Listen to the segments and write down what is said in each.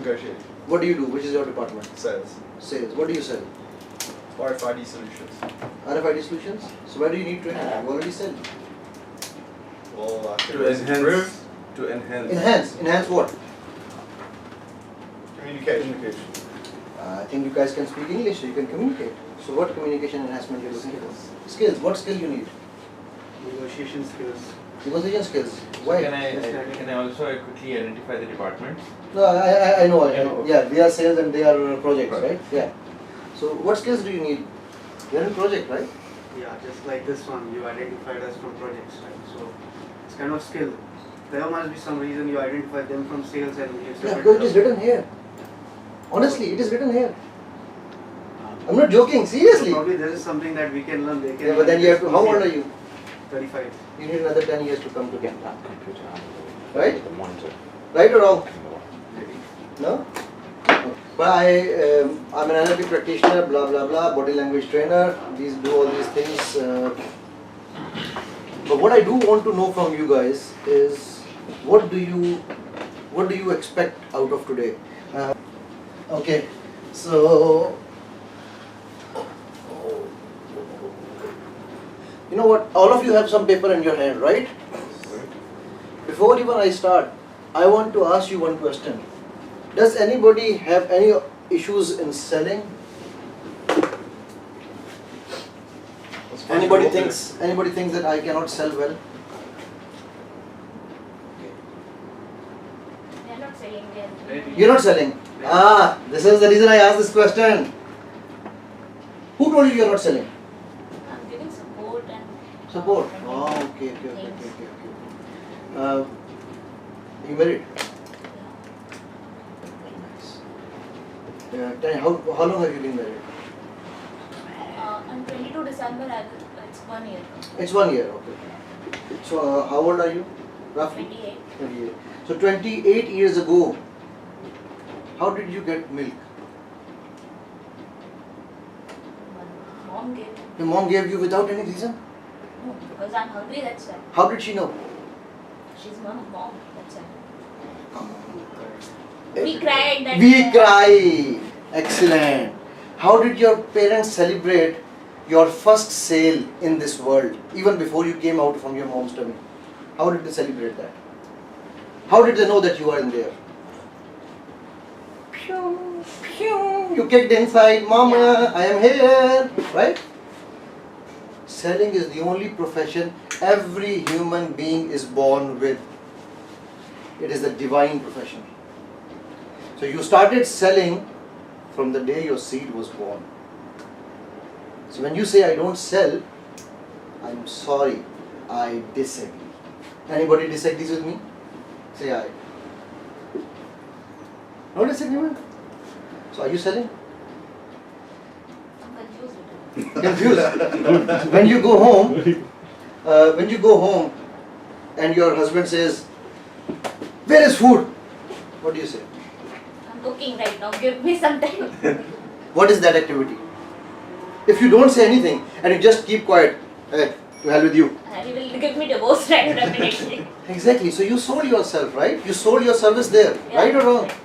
Negotiate. What do you do? Which is your department? Sales. Sales. What do you sell? RFID solutions. RFID solutions? So where do you need training? You already sell. Well, I could To enhance. improve To enhance. Enhance. Enhance what? communication. Communication. I think you guys can speak English, so you can communicate. So what communication enhancement you're looking for? Skills. What skill you need? Negotiation skills. Negotiation skills. Why? Can I also quickly identify the departments? No, I know. Yeah. Yeah, they are sales and they are projects, right? Yeah. So what skills do you need? You're in project, right? Yeah, just like this one, you identified us from projects, right? So it's kind of skill. There must be some reason you identified them from sales and you Yeah, because it is written here. Honestly, it is written here. I'm not joking, seriously. So probably this is something that we can learn. They can Yeah, but then you have to, how old are you? 35. You need another 10 years to come to Canada. Right? The monitor. Right or wrong? No? But I'm an NLP practitioner, blah blah blah, body language trainer, do all these things. But what I do want to know from you guys is what do you expect out of today? Okay, so you know what? All of you have some paper in your hand, right? Before even I start, I want to ask you one question. Does anybody have any issues in selling? Anybody thinks that I cannot sell well? They're not selling their. You're not selling? Ah, this is the reason I asked this question. Who told you you're not selling? I'm giving support and. Support. Oh, okay. You married? Very nice. How long have you been married? On 22 December, it's 1 year. It's 1 year, okay. So how old are you? Roughly? 28. 28. So 28 years ago, how did you get milk? Mom gave. Your mom gave you without any reason? No, because I'm hungry, that's why. How did she know? She's mom, that's why. We cried that We cry. Excellent. How did your parents celebrate your first sale in this world, even before you came out from your mom's tummy? How did they celebrate that? How did they know that you are in there? Pew, pew. You kicked inside, Mama, I am here, right? Selling is the only profession every human being is born with. It is a divine profession. So you started selling from the day your seed was born. So when you say I don't sell, I'm sorry, I disagree. Anybody disagrees with me? Say aye. No disagreement? So are you selling? I'm confused with it. Confused. When you go home and your husband says, where is food? What do you say? I'm cooking right now, give me some time. What is that activity? If you don't say anything and you just keep quiet, to hell with you. And he will give me divorce right definitely. Exactly. So you sold yourself, right? You sold your service there, Yeah, right or wrong? right.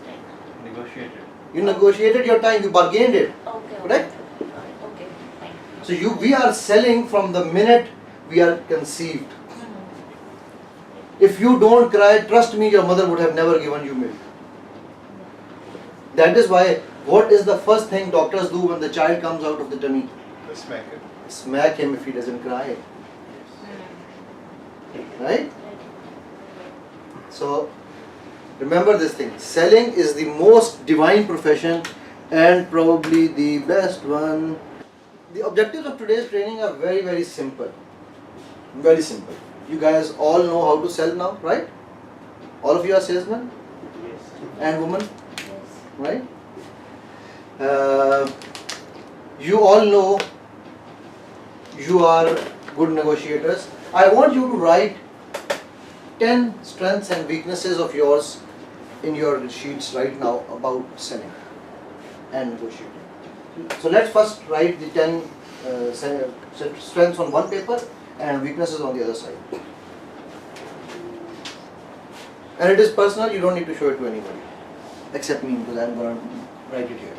Negotiated. You negotiated your time, you bargained it. Okay. Correct? Okay, fine. So we are selling from the minute we are conceived. If you don't cry, trust me, your mother would have never given you milk. That is why, what is the first thing doctors do when the child comes out of the tummy? They smack it. Smack him if he doesn't cry. Right? So, remember this thing. Selling is the most divine profession and probably the best one. The objectives of today's training are very, very simple. Very simple. You guys all know how to sell now, right? All of you are salesmen Yes. and women, Yes. right? You all know you are good negotiators. I want you to write 10 strengths and weaknesses of yours in your sheets right now about selling and negotiating. So let's first write the 10 strengths on one paper and weaknesses on the other side. And it is personal, you don't need to show it to anybody. Except me, because I'm going to write it here.